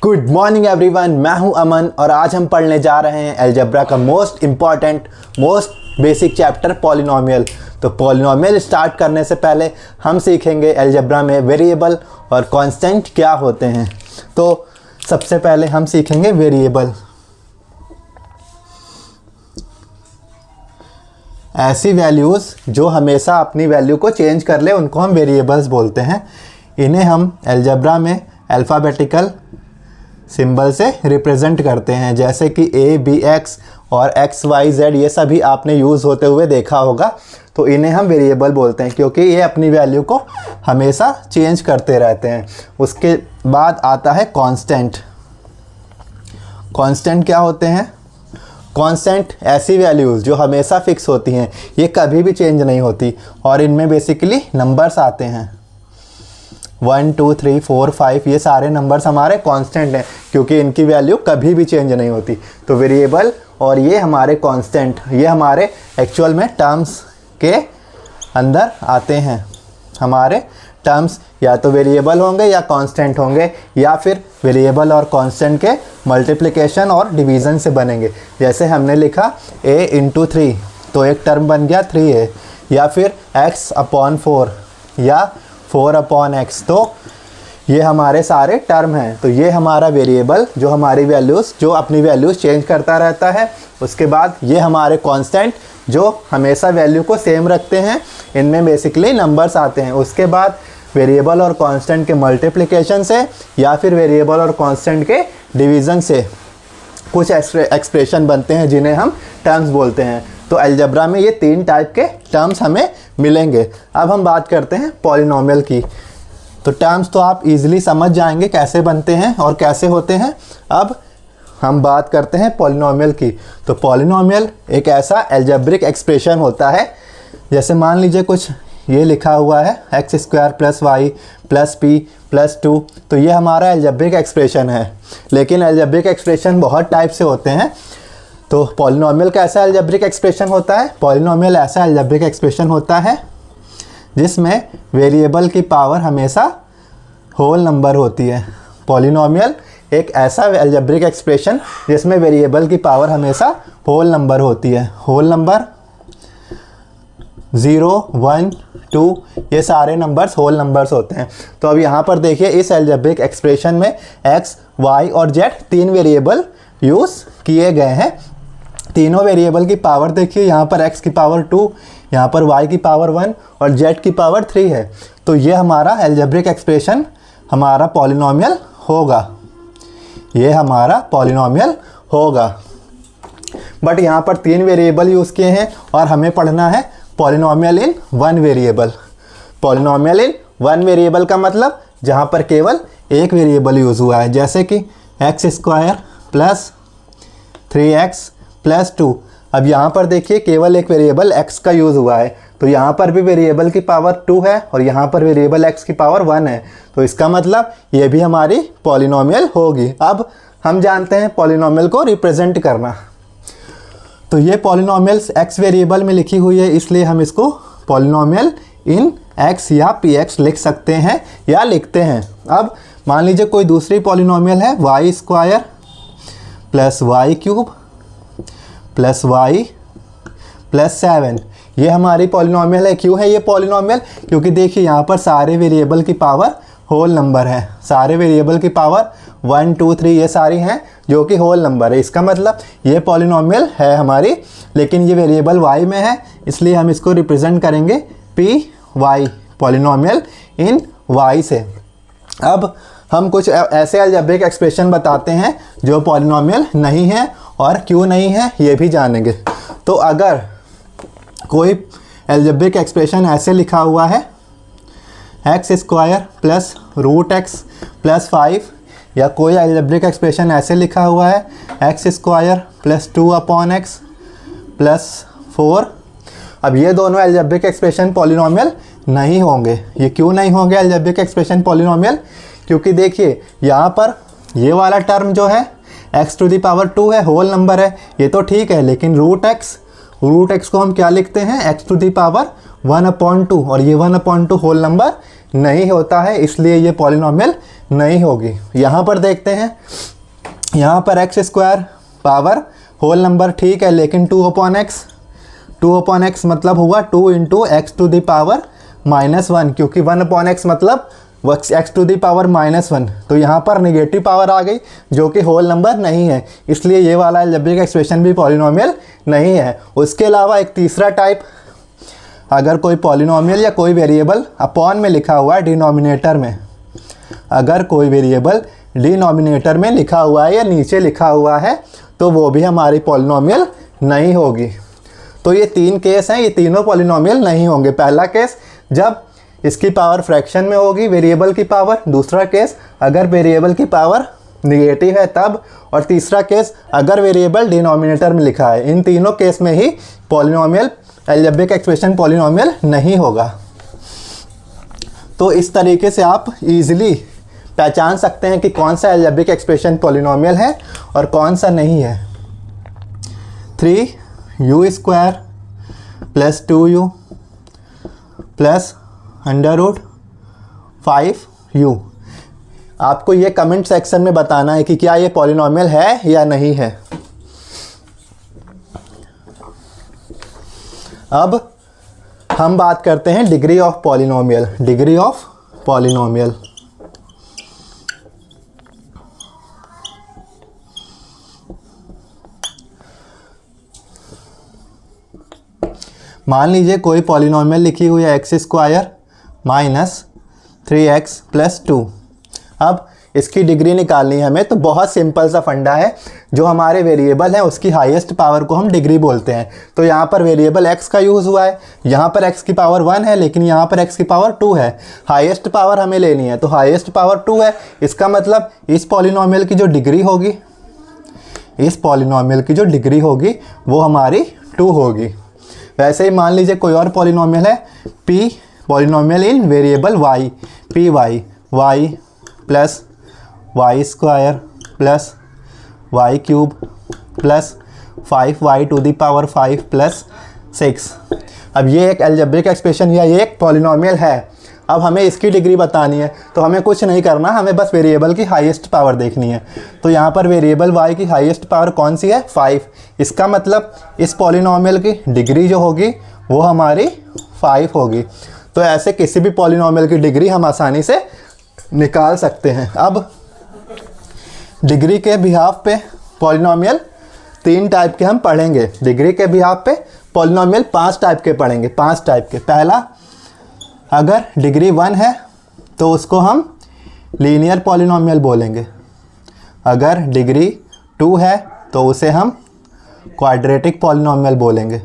Good morning everyone, मैं हूं अमन और आज हम पढ़ने जा रहे हैं अलजेब्रा का most important most basic chapter polynomial. तो पॉलिनोमियल स्टार्ट करने से पहले हम सीखेंगे अलजेब्रा में वेरिएबल और कांस्टेंट क्या होते हैं। तो सबसे पहले हम सीखेंगे वेरिएबल। ऐसी वैल्यूज़ जो हमेशा अपनी वैल्यू को चेंज कर ले उनको हम वेरिएबल्स बोलते हैं। इन्हें हम अलजेब्रा में अल्फ़ाबेटिकल सिंबल से रिप्रेजेंट करते हैं, जैसे कि ए बी एक्स और एक्स वाई जेड, ये सभी आपने यूज़ होते हुए देखा होगा। तो इन्हें हम वेरिएबल बोलते हैं क्योंकि ये अपनी वैल्यू को हमेशा चेंज करते रहते हैं। उसके बाद आता है कांस्टेंट। कांस्टेंट क्या होते हैं? कांस्टेंट ऐसी वैल्यूज़ जो हमेशा फिक्स होती हैं, ये कभी भी चेंज नहीं होती और इनमें बेसिकली नंबर्स आते हैं 1 2 3 4 5। ये सारे नंबर्स हमारे कांस्टेंट हैं क्योंकि इनकी वैल्यू कभी भी चेंज नहीं होती। तो वेरिएबल और ये हमारे कांस्टेंट, ये हमारे एक्चुअल में टर्म्स के अंदर आते हैं। हमारे टर्म्स या तो वेरिएबल होंगे या कांस्टेंट होंगे, या फिर वेरिएबल और कांस्टेंट के मल्टीप्लिकेशन और डिवीज़न से बनेंगे। जैसे हमने लिखा a इंटू 3 तो एक टर्म बन गया 3a, या फिर x अपॉन 4 या 4 अपॉन एक्स। तो ये हमारे सारे टर्म हैं। तो ये हमारा वेरिएबल जो हमारी वैल्यूज़ जो अपनी वैल्यूज़ चेंज करता रहता है। उसके बाद ये हमारे कांस्टेंट जो हमेशा वैल्यू को सेम रखते हैं, इनमें बेसिकली नंबर्स आते हैं। उसके बाद वेरिएबल और कांस्टेंट के मल्टीप्लिकेशन से या फिर वेरिएबल और कांस्टेंट के डिवीज़न से कुछ एक्सप्रेशन बनते हैं जिन्हें हम टर्म्स बोलते हैं। तो अलजेब्रा में ये 3 टाइप के टर्म्स हमें मिलेंगे। अब हम बात करते हैं पॉलिनोमियल की। तो टर्म्स तो आप इजीली समझ जाएंगे कैसे बनते हैं और कैसे होते हैं। अब हम बात करते हैं पॉलिनोमियल की। तो पॉलिनोमियल एक ऐसा अलजेब्रिक एक्सप्रेशन होता है, जैसे मान लीजिए कुछ ये लिखा हुआ है x² + y + p + 2। तो ये हमारा अलजेब्रिक एक्सप्रेशन है। लेकिन अलजेब्रिक एक्सप्रेशन बहुत टाइप से होते हैं। तो पॉलिनोमियल कैसा अलजेब्रिक एक्सप्रेशन होता है? पॉलिनोमियल ऐसा अलजेब्रिक एक्सप्रेशन होता है जिसमें वेरिएबल की पावर हमेशा होल नंबर होती है। पॉलिनोमियल एक ऐसा अलजेब्रिक एक्सप्रेशन जिसमें वेरिएबल की पावर हमेशा होल नंबर होती है। होल नंबर 0 1 2 ये सारे नंबर्स होल नंबर्स होते हैं। तो अब यहाँ पर देखिए इस अलजेब्रिक एक्सप्रेशन में x, y और z 3 वेरिएबल यूज़ किए गए हैं। तीनों वेरिएबल की पावर देखिए, यहाँ पर x की पावर 2, यहाँ पर y की पावर 1 और z की पावर 3 है। तो ये हमारा अलजेब्रिक एक्सप्रेशन हमारा पॉलिनोमियल होगा। ये हमारा पॉलिनोमियल होगा। बट यहाँ पर 3 वेरिएबल यूज़ किए हैं और हमें पढ़ना है पॉलिनोमियल इन 1 वेरिएबल। पॉलिनोमियल इन 1 वेरिएबल का मतलब जहाँ पर केवल एक वेरिएबल यूज़ हुआ है, जैसे कि x² + 3x + 2। अब यहाँ पर देखिए केवल एक वेरिएबल x का यूज़ हुआ है, तो यहाँ पर भी वेरिएबल की पावर 2 है और यहाँ पर वेरिएबल x की पावर 1 है। तो इसका मतलब ये भी हमारी पॉलिनोमियल होगी। अब हम जानते हैं पॉलिनोमियल को रिप्रेजेंट करना। तो ये पॉलिनोमियल्स x वेरिएबल में लिखी हुई है, इसलिए हम इसको पॉलिनोमियल इन x या px लिख सकते हैं या लिखते हैं। अब मान लीजिए कोई दूसरी पॉलिनोमियल है y² + y³ + y + 7। ये हमारी पॉलिनोमियल है। क्यों है ये पॉलिनोमियल? क्योंकि देखिए यहाँ पर सारे वेरिएबल की पावर होल नंबर है। सारे वेरिएबल की पावर 1 2 3 ये सारी हैं जो कि होल नंबर है। इसका मतलब ये पॉलिनोमियल है हमारी, लेकिन ये वेरिएबल y में है, इसलिए हम इसको रिप्रेजेंट करेंगे py, पॉलिनोमियल इन y से। अब हम कुछ ऐसे अलजेब्रिक एक्सप्रेशन बताते हैं जो पॉलिनोमियल नहीं है, और क्यों नहीं है ये भी जानेंगे। तो अगर कोई अलजेब्रिक एक्सप्रेशन ऐसे लिखा हुआ है x² + √x + 5, या कोई अलजेब्रिक एक्सप्रेशन ऐसे लिखा हुआ है x² + 2/x + 4। अब ये दोनों अलजेब्रिक एक्सप्रेशन पॉलिनोमियल नहीं होंगे। ये क्यों नहीं होंगे अलजेब्रिक एक्सप्रेशन पॉलिनोमियल? क्योंकि देखिए यहाँ पर ये वाला टर्म जो है x⁻² है, होल नंबर है, ये तो ठीक है। लेकिन √x को हम क्या लिखते हैं? x⁻1/2, और ये 1/2 होल नंबर नहीं होता है, इसलिए ये पॉलिनॉमियल नहीं होगी। यहाँ पर देखते हैं, यहाँ पर x square power whole number ठीक है, लेकिन 2/x, 2/x मतलब हुआ 2 into x to the power -1, क्योंकि 1/x मतलब एक्स टू दी पावर -1, तो यहाँ पर नेगेटिव पावर आ गई जो कि होल नंबर नहीं है, इसलिए ये वाला अलजेब्रिक एक्सप्रेशन भी पॉलिनॉमियल नहीं है। उसके अलावा एक तीसरा टाइप, अगर कोई पॉलिनॉमियल या कोई वेरिएबल अपॉन में लिखा हुआ है डिनोमिनेटर में, अगर कोई वेरिएबल डिनोमिनेटर में लिखा हुआ है या नीचे लिखा हुआ है तो वो भी हमारी पॉलिनॉमियल नहीं होगी। तो ये 3 केस हैं, ये तीनों पॉलिनॉमियल नहीं होंगे। पहला केस जब इसकी पावर फ्रैक्शन में होगी वेरिएबल की पावर, दूसरा केस अगर वेरिएबल की पावर निगेटिव है तब, और तीसरा केस अगर वेरिएबल डिनोमिनेटर में लिखा है। इन तीनों केस में ही पॉलिनॉमियल अलजेब्रिक एक्सप्रेशन पॉलिनॉमियल नहीं होगा। तो इस तरीके से आप इजीली पहचान सकते हैं कि कौन सा अलजेब्रिक एक्सप्रेशन पॉलिनॉमियल है और कौन सा नहीं है। 3u² + 2u + √5u। आपको ये कमेंट सेक्शन में बताना है कि क्या ये पॉलिनॉमियल है या नहीं है। अब हम बात करते हैं degree of polynomial. Degree of polynomial, मान लीजिए कोई पॉलिनॉमियल लिखी हुई है x² - 3x + 2। अब इसकी डिग्री निकालनी है हमें, तो बहुत सिंपल सा फंडा है, जो हमारे वेरिएबल है उसकी हाईएस्ट पावर को हम डिग्री बोलते हैं। तो यहाँ पर वेरिएबल x का यूज़ हुआ है, यहाँ पर x की पावर 1 है लेकिन यहाँ पर x की पावर 2 है। हाईएस्ट पावर हमें लेनी है, तो हाईएस्ट पावर 2 है, इसका मतलब इस पॉलिनॉमियल की जो डिग्री होगी, इस पॉलिनॉमियल की जो डिग्री होगी वो हमारी 2 होगी। वैसे ही मान लीजिए कोई और पॉलिनॉमियल है p, पॉलिनॉमियल इन variable y, py, y + y² + y³ + 5y⁵ + 6। अब ये एक अलजेब्रिक एक्सप्रेशन या ये एक पॉलिनॉमियल है। अब हमें इसकी डिग्री बतानी है, तो हमें कुछ नहीं करना, हमें बस वेरिएबल की हाईएस्ट पावर देखनी है। तो यहाँ पर वेरिएबल y की हाईएस्ट पावर कौन सी है? 5। इसका मतलब इस पॉलिनॉमियल की डिग्री जो होगी वो हमारी 5 होगी। तो ऐसे किसी भी पॉलिनॉमियल की डिग्री हम आसानी से निकाल सकते हैं। अब डिग्री के बिहाफ पे पॉलिनॉमियल 3 टाइप के हम पढ़ेंगे। डिग्री के बिहाफ पे पॉलिनॉमियल 5 टाइप के पढ़ेंगे, 5 टाइप के। पहला, अगर डिग्री 1 है तो उसको हम लीनियर पॉलिनॉमियल बोलेंगे। अगर डिग्री 2 है तो उसे हम क्वाड्रेटिक पॉलिनॉमियल बोलेंगे।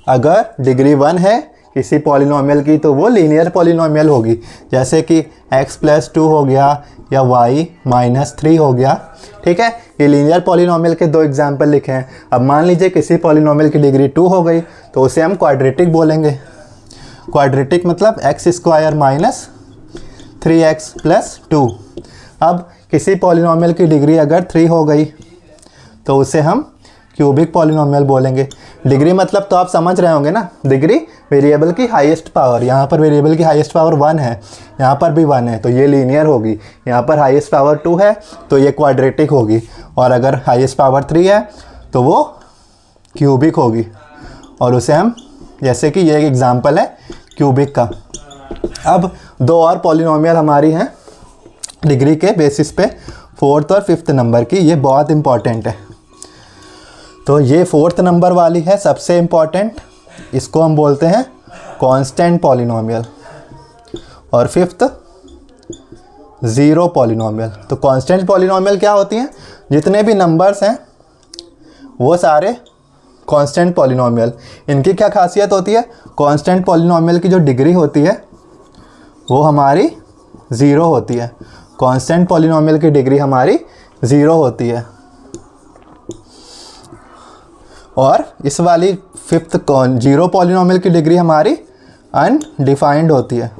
अगर डिग्री 1 है किसी पॉलिनॉमियल की तो वो लीनियर पॉलिनॉमियल होगी, जैसे कि x + 2 हो गया या y - 3 हो गया। ठीक है, ये लीनियर पॉलिनॉमियल के 2 एग्जाम्पल लिखे हैं। अब मान लीजिए किसी पॉलिनॉमियल की डिग्री 2 हो गई तो उसे हम क्वाड्रेटिक बोलेंगे। क्वाड्रेटिक मतलब x² - 3x + 2। अब किसी पॉलिनॉमियल की डिग्री अगर 3 हो गई तो उसे हम क्यूबिक पॉलिनॉमियल बोलेंगे। डिग्री मतलब तो आप समझ रहे होंगे ना, डिग्री वेरिएबल की हाईएस्ट पावर। यहाँ पर वेरिएबल की हाईएस्ट पावर 1 है, यहाँ पर भी 1 है, तो ये लीनियर होगी। यहाँ पर हाईएस्ट पावर 2 है तो ये क्वाड्रेटिक होगी, और अगर हाईएस्ट पावर 3 है तो वो क्यूबिक होगी। और उसे हम, जैसे कि ये एक एग्जाम्पल है क्यूबिक का। अब 2 और पॉलिनॉमियल हमारी हैं डिग्री के बेसिस पे, 4th और 5th नंबर की। ये बहुत इंपॉर्टेंट है। तो ये 4th नंबर वाली है सबसे इम्पॉर्टेंट, इसको हम बोलते हैं कांस्टेंट पॉलिनॉमियल, और 5th ज़ीरो पॉलिनॉमियल। तो कांस्टेंट पॉलिनॉमियल क्या होती हैं? जितने भी नंबर्स हैं वो सारे कांस्टेंट पॉलिनॉमियल। इनकी क्या खासियत होती है? कांस्टेंट पॉलिनॉमियल की जो डिग्री होती है वो हमारी 0 होती है। कांस्टेंट पॉलिनॉमियल की डिग्री हमारी 0 होती है। और इस वाली 5th ज़ीरो पॉलिनॉमियल की डिग्री हमारी अनडिफाइंड होती है।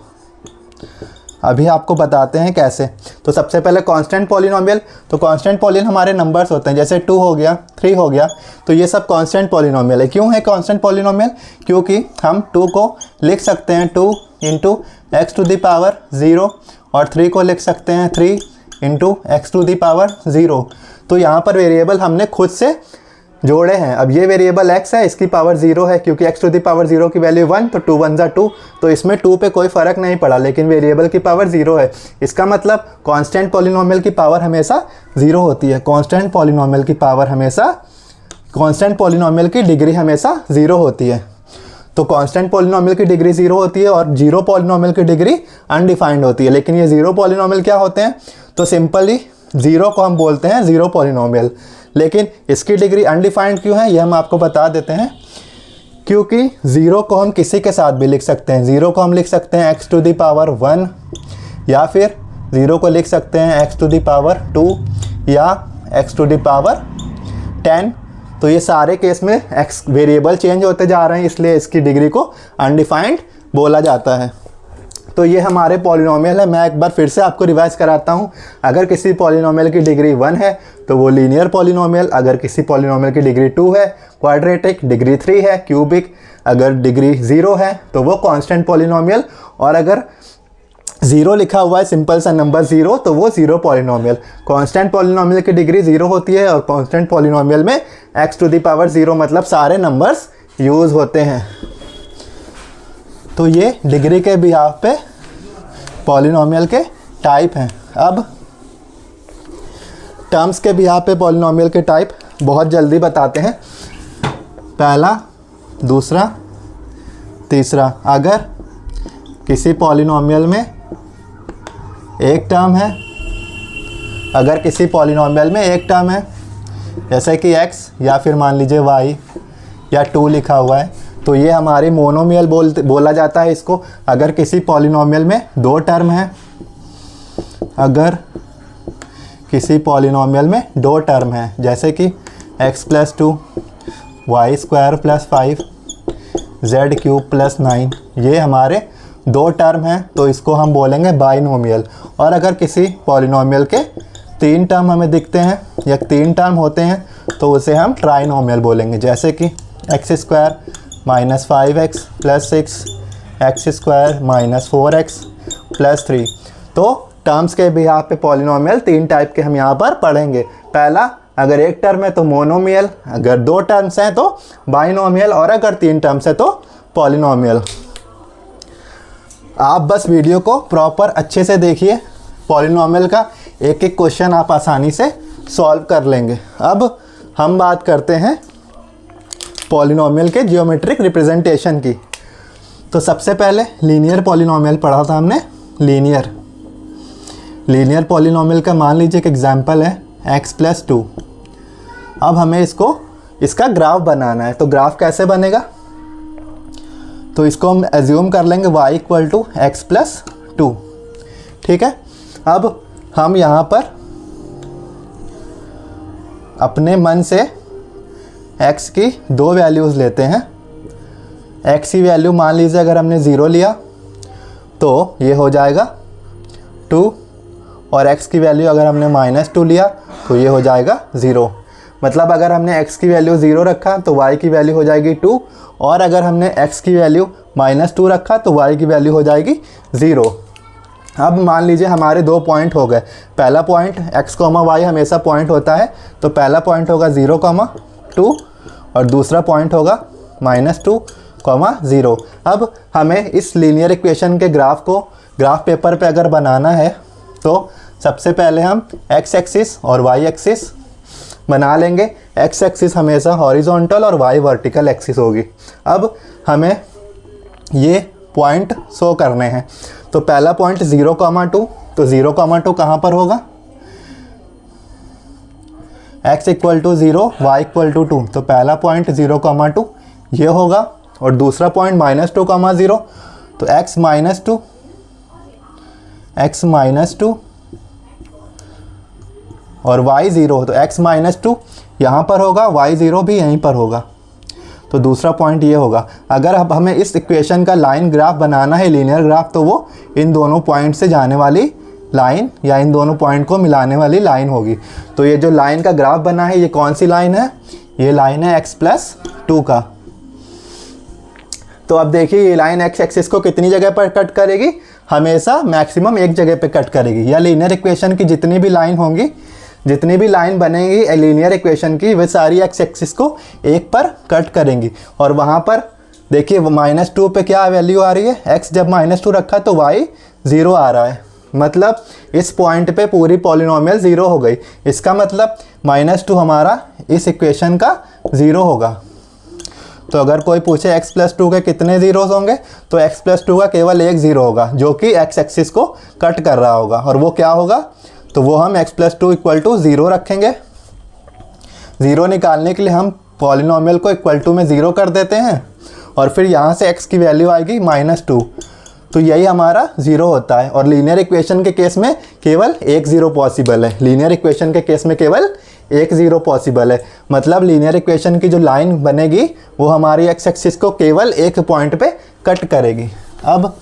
अभी आपको बताते हैं कैसे। तो सबसे पहले कांस्टेंट पॉलिनोमियल, तो कांस्टेंट पॉलिन हमारे नंबर्स होते हैं, जैसे 2 हो गया, 3 हो गया, तो ये सब कांस्टेंट पॉलिनोमियल है। क्यों है कांस्टेंट पॉलिनोमियल? क्योंकि हम 2 को लिख सकते हैं 2 into x to the power 0 और 3 को लिख सकते हैं 3 into x to the power 0। तो यहाँ पर वेरिएबल हमने खुद से जोड़े हैं। अब ये वेरिएबल x है, इसकी पावर 0 है, क्योंकि x टू द पावर 0 की वैल्यू 1, तो 2 1 2, तो इसमें 2 पे कोई फ़र्क नहीं पड़ा, लेकिन वेरिएबल की पावर 0 है। इसका मतलब कांस्टेंट पॉलिनोमियल की पावर हमेशा 0 होती है। कांस्टेंट पॉलिनोमियल की पावर हमेशा, कांस्टेंट पॉलिनोमियल की डिग्री हमेशा 0 होती है। तो कांस्टेंट पॉलिनोमियल की डिग्री 0 होती है और 0 पॉलिनोमियल की डिग्री अनडिफाइंड होती है। लेकिन ये 0 पॉलिनोमियल क्या होते हैं? तो सिंपली 0 को हम बोलते हैं 0 पॉलिनोमियल। लेकिन इसकी डिग्री अनडिफाइंड क्यों है, ये हम आपको बता देते हैं। क्योंकि 0 को हम किसी के साथ भी लिख सकते हैं। 0 को हम लिख सकते हैं x टू द पावर 1, या फिर 0 को लिख सकते हैं x टू द पावर 2 या x टू द पावर 10। तो ये सारे केस में x वेरिएबल चेंज होते जा रहे हैं, इसलिए इसकी डिग्री को अनडिफाइंड बोला जाता है। तो ये हमारे पॉलिनोमियल है। मैं एक बार फिर से आपको रिवाइज कराता हूँ। अगर किसी पॉलिनोमियल की डिग्री 1 है तो वो लीनियर पॉलिनोमियल, अगर किसी पॉलिनोमियल की डिग्री 2 है क्वाड्रेटिक, डिग्री 3 है क्यूबिक, अगर डिग्री 0 है तो वो कांस्टेंट पॉलिनोमियल, और अगर 0 लिखा हुआ है सिंपल सा नंबर 0 तो वो 0 पॉलिनोमियल। कांस्टेंट पॉलिनोमियल की डिग्री 0 होती है और कांस्टेंट पॉलिनोमियल में x टू द पावर 0 मतलब सारे नंबर्स यूज़ होते हैं। तो ये डिग्री के बिहाफ पे पॉलिनोमियल के टाइप हैं। अब टर्म्स के बिहाफ पे पॉलिनोमियल के टाइप बहुत जल्दी बताते हैं। पहला, दूसरा, तीसरा। अगर किसी पॉलिनोमियल में एक टर्म है, अगर किसी पॉलिनोमियल में एक टर्म है जैसे कि x या फिर मान लीजिए y या 2 लिखा हुआ है, तो ये हमारी मोनोमियल बोला जाता है इसको। अगर किसी पॉलिनोमियल में 2 टर्म है, अगर किसी पॉलिनोमियल में 2 टर्म है जैसे कि x + 2 y² + 5 z³ + 9, ये हमारे 2 टर्म हैं, तो इसको हम बोलेंगे बाइनोमियल। और अगर किसी पॉलिनोमियल के 3 टर्म हमें दिखते हैं या 3 टर्म होते हैं तो उसे हम ट्राइनोमियल बोलेंगे, जैसे कि x² - 5x + 6 x² - 4x + 3। तो टर्म्स के बिहाफ पे पॉलिनोमियल 3 टाइप के हम यहाँ पर पढ़ेंगे। पहला, अगर एक टर्म है तो मोनोमियल, अगर 2 टर्म्स हैं तो बाइनोमियल, और अगर 3 टर्म्स है तो पॉलिनोमियल। आप बस वीडियो को प्रॉपर अच्छे से देखिए, पॉलिनोमियल का एक एक क्वेश्चन आप आसानी से सॉल्व कर लेंगे। अब हम बात करते हैं पॉलिनोमियल के जियोमेट्रिक रिप्रेजेंटेशन की। तो सबसे पहले लीनियर पॉलिनोमियल पढ़ा था हमने। लीनियर पॉलिनोमियल का मान लीजिए एक एग्जांपल है x + 2। अब हमें इसका ग्राफ बनाना है, तो ग्राफ कैसे बनेगा? तो इसको हम एज्यूम कर लेंगे y = x + 2, ठीक है। अब हम यहाँ पर अपने मन से x की 2 वैल्यूज़ लेते हैं। x की वैल्यू मान लीजिए अगर हमने 0 लिया तो ये हो जाएगा 2, और x की वैल्यू अगर हमने -2 लिया तो ये हो जाएगा 0। मतलब अगर हमने x की वैल्यू 0 रखा तो y की वैल्यू हो जाएगी 2, और अगर हमने x की वैल्यू -2 रखा तो y की वैल्यू हो जाएगी 0। अब मान लीजिए हमारे 2 पॉइंट हो गए। पहला पॉइंट x, y हमेशा पॉइंट होता है, तो पहला पॉइंट होगा 0, 2, और दूसरा पॉइंट होगा -2, 0। अब हमें इस लीनियर इक्वेशन के ग्राफ को ग्राफ पेपर पे अगर बनाना है तो सबसे पहले हम x एक्सिस और y एक्सिस बना लेंगे। x एक्सिस हमेशा हॉरिजॉन्टल और y वर्टिकल एक्सिस होगी। अब हमें ये पॉइंट शो करने हैं। तो पहला पॉइंट 0, 2, तो 0, 2 कहाँ पर होगा? x = 0, y = 2, तो पहला पॉइंट 0, 2 ये होगा, और दूसरा पॉइंट -2, 0, तो x -2 और y 0, तो x -2 यहाँ पर होगा, y 0 भी यहीं पर होगा। तो दूसरा पॉइंट ये होगा। अगर अब हमें इस इक्वेशन का लाइन ग्राफ बनाना है, लीनियर ग्राफ, तो वो इन दोनों पॉइंट से जाने वाली लाइन या इन दोनों पॉइंट को मिलाने वाली लाइन होगी। तो ये जो लाइन का ग्राफ बना है, ये कौन सी लाइन है? ये लाइन है x+2 का। तो अब देखिए ये लाइन x एक्सिस को कितनी जगह पर कट करेगी? हमेशा मैक्सिमम एक जगह पे कट करेगी। या लीनियर इक्वेशन की जितनी भी लाइन होंगी, जितनी भी लाइन बनेगी लीनियर इक्वेशन की, वे सारी x एक्सिस को एक पर कट करेंगी। और वहाँ पर देखिए -2 पे क्या वैल्यू आ रही है? x जब -2 रखा तो y 0 आ रहा है, मतलब इस पॉइंट पे पूरी पॉलिनोमियल 0 हो गई। इसका मतलब -2 हमारा इस इक्वेशन का 0 होगा। तो अगर कोई पूछे x+2 के कितने ज़ीरोज़ होंगे, तो x+2 का केवल एक ज़ीरो होगा जो कि x एक्सिस को कट कर रहा होगा। और वो क्या होगा? तो वो हम x+2 = 0 रखेंगे। 0 निकालने के लिए हम पॉलिनोमियल को = में 0 कर देते हैं और फिर यहाँ से x की वैल्यू आएगी -2, तो यही हमारा 0 होता है। और लीनियर इक्वेशन के केस में केवल एक 0 पॉसिबल है। लीनियर इक्वेशन के केस में केवल एक 0 पॉसिबल है, मतलब लीनियर इक्वेशन की जो लाइन बनेगी वो हमारी x एक्सिस को केवल एक पॉइंट पे कट करेगी। अब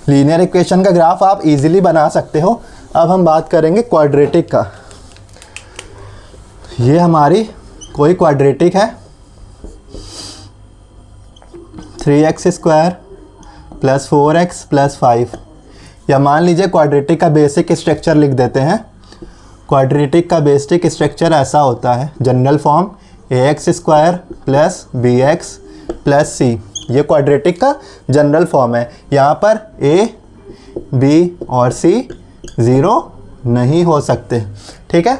लीनियर इक्वेशन का ग्राफ आप इजीली बना सकते हो। अब हम बात करेंगे क्वाड्रेटिक का। ये हमारी कोई क्वाड्रेटिक है, 3x² + 4x + 5, या मान लीजिए क्वाड्रेटिक का बेसिक स्ट्रक्चर लिख देते हैं। क्वाड्रेटिक का बेसिक स्ट्रक्चर ऐसा होता है, general form ax² + bx + c। ये क्वाड्रेटिक का जनरल फॉर्म है। यहाँ पर a, b और c 0 नहीं हो सकते, ठीक है।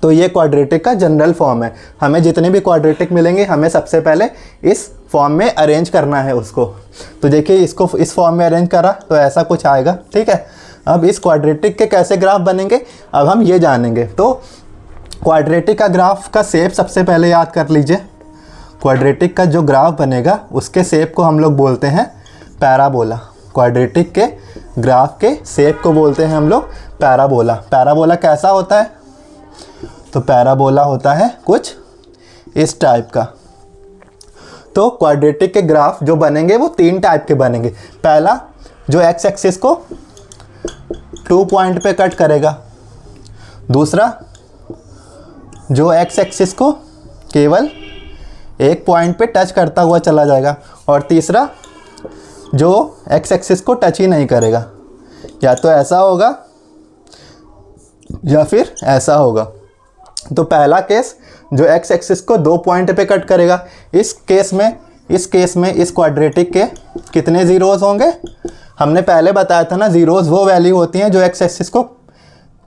तो ये क्वाड्रेटिक का जनरल फॉर्म है। हमें जितने भी क्वाड्रेटिक मिलेंगे, हमें सबसे पहले इस फॉर्म में अरेंज करना है उसको। तो देखिए इसको इस फॉर्म में अरेंज करा तो ऐसा कुछ आएगा, ठीक है। अब इस क्वाड्रेटिक के कैसे ग्राफ बनेंगे, अब हम ये जानेंगे। तो क्वाड्रेटिक का ग्राफ का शेप सबसे पहले याद कर लीजिए। क्वाड्रेटिक का जो ग्राफ बनेगा उसके शेप को हम लोग बोलते हैं पैराबोला। क्वाड्रेटिक के ग्राफ के शेप को बोलते हैं हम लोग पैराबोला। पैराबोला कैसा होता है? तो पैराबोला होता है कुछ इस टाइप का। तो क्वाड्रेटिक के ग्राफ जो बनेंगे वो 3 टाइप के बनेंगे। पहला, जो x एक्सिस को 2 पॉइंट पे कट करेगा। दूसरा, जो x एक्सिस को केवल एक पॉइंट पे टच करता हुआ चला जाएगा। और तीसरा, जो x एक्सिस को टच ही नहीं करेगा, या तो ऐसा होगा या फिर ऐसा होगा। तो पहला केस जो x एक्सिस को 2 पॉइंट पे कट करेगा, इस केस में इस क्वाड्रेटिक के कितने ज़ीरोज़ होंगे? हमने पहले बताया था ना, ज़ीरोज़ वो वैल्यू होती हैं जो x एक्सिस को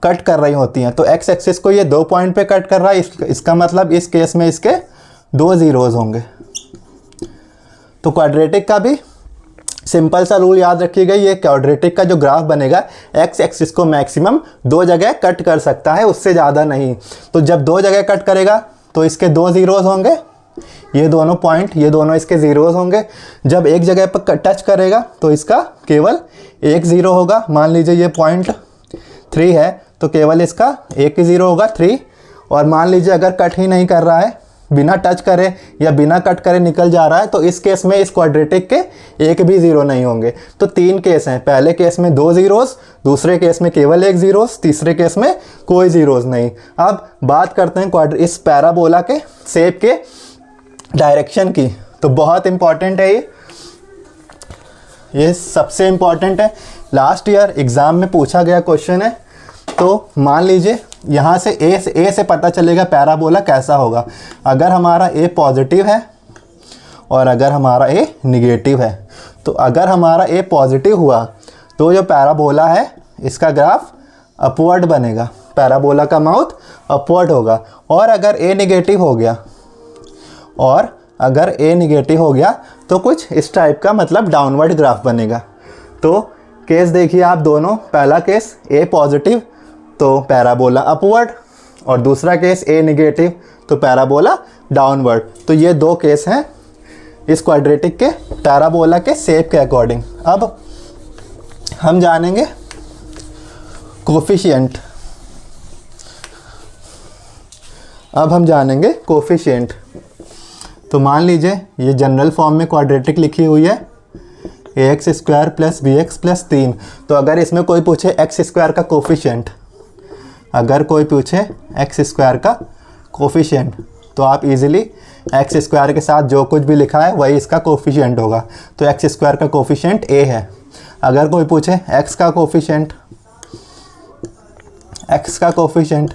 कट कर रही होती हैं। तो x एक्सिस को ये 2 पॉइंट पे कट कर रहा है, इसका मतलब इस केस में इसके 2 ज़ीरोज़ होंगे। तो क्वाड्रेटिक का भी सिंपल सा रूल याद रखिएगा। ये क्वाड्रेटिक का जो ग्राफ बनेगा, x एक्सिस को मैक्सिमम 2 जगह कट कर सकता है, उससे ज़्यादा नहीं। तो जब 2 जगह कट करेगा तो इसके 2 ज़ीरोज़ होंगे, ये दोनों पॉइंट, ये दोनों इसके ज़ीरोज़ होंगे। जब एक जगह पर टच करेगा तो इसका केवल एक 0 होगा। मान लीजिए ये पॉइंट 3 है तो केवल इसका एक ही 0 होगा, 3। और मान लीजिए अगर कट ही नहीं कर रहा है, बिना टच करे या बिना कट करे निकल जा रहा है, तो इस केस में इस क्वाड्रेटिक के एक भी 0 नहीं होंगे। तो 3 केस हैं। पहले केस में 2 ज़ीरोज़, दूसरे केस में केवल एक 0, तीसरे केस में कोई ज़ीरोज़ नहीं। अब बात करते हैं इस पैराबोला के शेप के डायरेक्शन की। तो बहुत इंपॉर्टेंट है ये सबसे इंपॉर्टेंट है। लास्ट ईयर एग्ज़ाम में पूछा गया क्वेश्चन है। तो मान लीजिए यहाँ से ए से पता चलेगा पैराबोला कैसा होगा। अगर हमारा ए पॉजिटिव है और अगर हमारा ए निगेटिव है, तो अगर हमारा ए पॉजिटिव हुआ तो जो पैराबोला है इसका ग्राफ अपवर्ड बनेगा, पैराबोला का माउथ अपवर्ड होगा। और अगर ए निगेटिव हो गया तो कुछ इस टाइप का, मतलब डाउनवर्ड ग्राफ बनेगा। तो केस देखिए आप दोनों, पहला केस ए पॉजिटिव तो पैराबोला अपवर्ड, और दूसरा केस ए निगेटिव तो पैराबोला डाउनवर्ड। तो ये 2 केस हैं इस क्वाड्रेटिक के पैराबोला के शेप के अकॉर्डिंग। अब हम जानेंगे कोफिशिएंट। अब हम जानेंगे कोफिशिएंट। तो मान लीजिए ये जनरल फॉर्म में क्वाड्रेटिक लिखी हुई है ax square plus B x plus 3। तो अगर इसमें कोई पूछे एक्स स्क्वायर का कोफिशिएंट, अगर कोई पूछे एक्स स्क्वायर का कोफिशिएंट, तो आप इजीली एक्स स्क्वायर के साथ जो कुछ भी लिखा है वही इसका कोफिशिएंट होगा। तो एक्स स्क्वायर का कोफिशिएंट a है। अगर कोई पूछे x का कोफिशिएंट, x का कोफिशिएंट,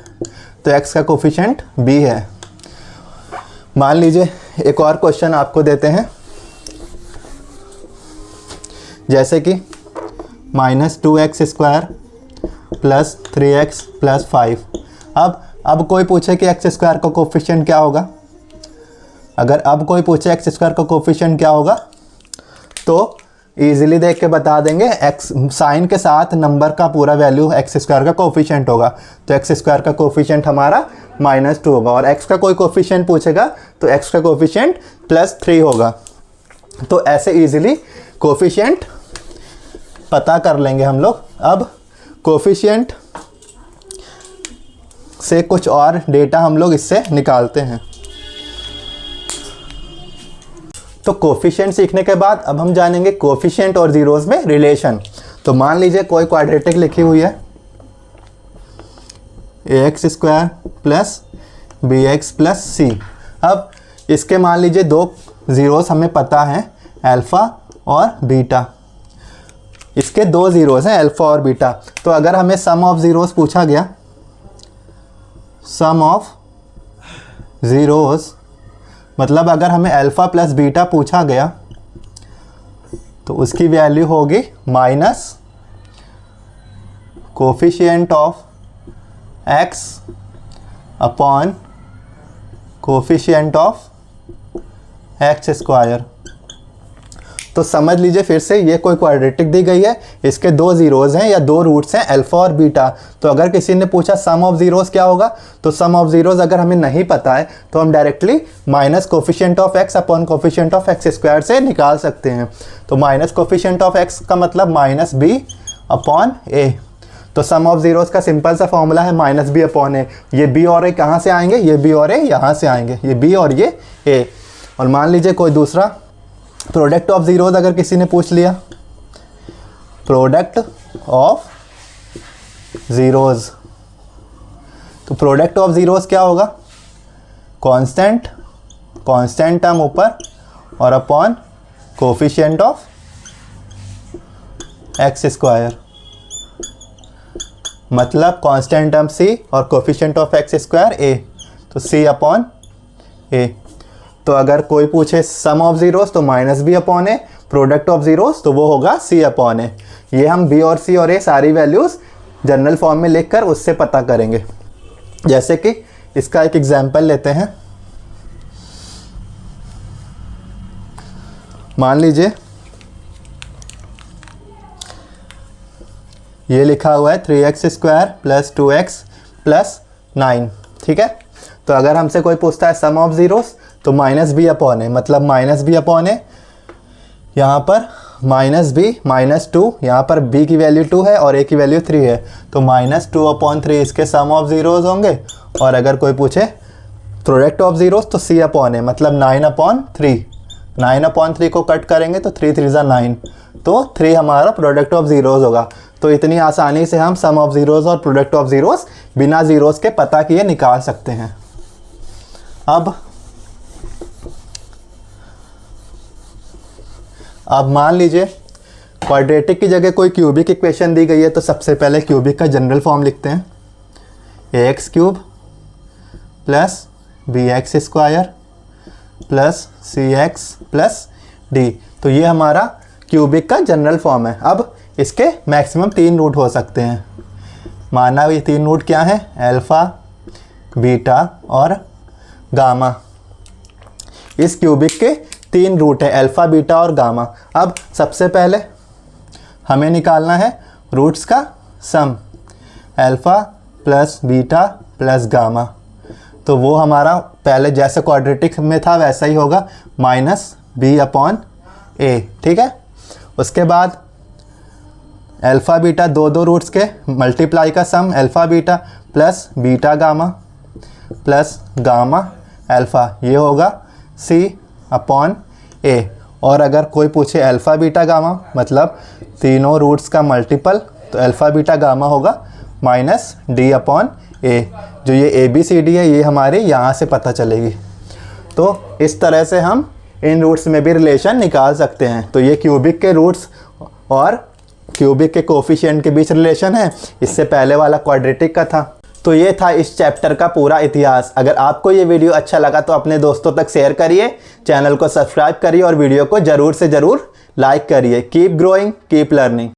तो x का कोफिशिएंट b है। मान लीजिए एक और क्वेश्चन आपको देते हैं, जैसे कि -2x square plus 3x plus 5। अब कोई पूछे कि एक्स स्क्वायर का कोफिशिएंट क्या होगा, अगर अब कोई पूछे एक्स स्क्वायर का कोफिशिएंट क्या होगा, तो इजीली देख के बता देंगे एक्स साइन के साथ नंबर का पूरा वैल्यू एक्स स्क्वायर का कोफिशिएंट होगा। तो एक्स स्क्वायर का कोफिशिएंट हमारा -2 होगा, और एक्स का कोई कोफिशिएंट पूछेगा तो एक्स का कोफिशिएंट +3 होगा। तो ऐसे इजीली कोफिशिएंट पता कर लेंगे हम लोग। अब कोफिशिएंट से कुछ और डेटा हम लोग इससे निकालते हैं। तो कोफिशिएंट सीखने के बाद अब हम जानेंगे कोफिशिएंट और जीरोस में रिलेशन। तो मान लीजिए कोई क्वाड्रेटिक लिखी हुई है ax square plus B x plus C. अब इसके मान लीजिए दो ज़ीरोस हमें पता है, अल्फ़ा और बीटा। इसके दो ज़ीरोस हैं, अल्फ़ा और बीटा। तो अगर हमें सम ऑफ ज़ीरोस पूछा गया, सम ऑफ ज़ीरोस मतलब अगर हमें अल्फ़ा प्लस बीटा पूछा गया तो उसकी वैल्यू होगी minus coefficient of x upon coefficient of x square. तो समझ लीजिए फिर से, ये कोई क्वाड्रेटिक दी गई है, इसके दो ज़ीरोज़ हैं या दो रूट्स हैं अल्फ़ा और बीटा। तो अगर किसी ने पूछा सम ऑफ ज़ीरोज़ क्या होगा, तो सम ऑफ ज़ीरोज़ अगर हमें नहीं पता है तो हम directly minus coefficient of x upon coefficient of x square से निकाल सकते हैं। तो माइनस कोफिशिएंट ऑफ एक्स का मतलब माइनस बी अपॉन ए। तो सम ऑफ ज़ीरोज़ का सिंपल सा फॉर्मूला है माइनस बी अपॉन ए। ये बी और ए कहाँ से आएंगे, ये बी और ए यहाँ से आएंगे, ये बी और ये ए। और मान लीजिए कोई दूसरा प्रोडक्ट ऑफ ज़ीरोज़ अगर किसी ने पूछ लिया, प्रोडक्ट ऑफ ज़ीरोज़, तो प्रोडक्ट ऑफ ज़ीरोज़ क्या होगा, कांस्टेंट टर्म ऊपर और upon coefficient of x square, मतलब कांस्टेंट टर्म c और coefficient of x square a, तो c अपॉन a। तो अगर कोई पूछे सम ऑफ ज़ीरोज़ तो minus b upon a, product of zeros तो वो होगा सी अपॉन ए। ये हम बी और सी और ए सारी वैल्यूज़ जनरल फॉर्म में लिखकर उससे पता करेंगे। जैसे कि इसका एक एग्जांपल लेते हैं। मान लीजिए ये लिखा हुआ है 3x square plus 2x plus 9, ठीक है। तो अगर हमसे कोई पूछता है सम ऑफ ज़ीरोज़ तो माइनस बी अपॉन ए, मतलब माइनस बी अपॉन ए, यहाँ पर माइनस बी -2, यहाँ पर b की वैल्यू 2 है और a की वैल्यू 3 है, तो -2 अपॉन 3 इसके सम ऑफ ज़ीरोज़ होंगे। और अगर कोई पूछे प्रोडक्ट ऑफ ज़ीरोज़ तो c अपॉन ए, मतलब 9 अपॉन 3, 9 अपॉन 3 को कट करेंगे तो 3 3 9, तो 3 हमारा प्रोडक्ट ऑफ ज़ीरोज़ होगा। तो इतनी आसानी से हम सम ऑफ ज़ीरोज़ और प्रोडक्ट ऑफ ज़ीरोज़ बिना ज़ीरोज़ के पता किए निकाल सकते हैं। अब मान लीजिए क्वाड्रेटिक की जगह कोई क्यूबिक इक्वेशन दी गई है, तो सबसे पहले क्यूबिक का जनरल फॉर्म लिखते हैं, ax cube plus B X square plus C X plus D. तो ये हमारा क्यूबिक का जनरल फॉर्म है। अब इसके मैक्सिमम 3 रूट हो सकते हैं। माना ये 3 रूट क्या हैं, अल्फ़ा, बीटा और गामा। इस क्यूबिक के 3 रूट है, अल्फ़ा, बीटा और गामा। अब सबसे पहले हमें निकालना है रूट्स का sum, alpha plus beta plus gamma. तो वो हमारा पहले जैसे क्वाड्रेटिक में था वैसा ही होगा, माइनस बी अपॉन ए, ठीक है। उसके बाद अल्फ़ा बीटा दो रूट्स के मल्टीप्लाई का sum, alpha beta plus beta gamma. Plus gamma alpha, ये होगा C/A। और अगर कोई पूछे अल्फ़ा बीटा गामा मतलब तीनों रूट्स का मल्टीपल, तो अल्फ़ा बीटा गामा होगा -D/A। जो ये ABCD है ये हमारे यहाँ से पता चलेगी। तो इस तरह से हम इन रूट्स में भी रिलेशन निकाल सकते हैं। तो ये क्यूबिक के रूट्स और क्यूबिक के कोफिशिएंट के बीच रिलेशन है, इससे पहले वाला क्वाड्रेटिक का था। तो ये था इस चैप्टर का पूरा इतिहास। अगर आपको ये वीडियो अच्छा लगा तो अपने दोस्तों तक शेयर करिए, चैनल को सब्सक्राइब करिए और वीडियो को ज़रूर से ज़रूर लाइक करिए। Keep growing, keep learning.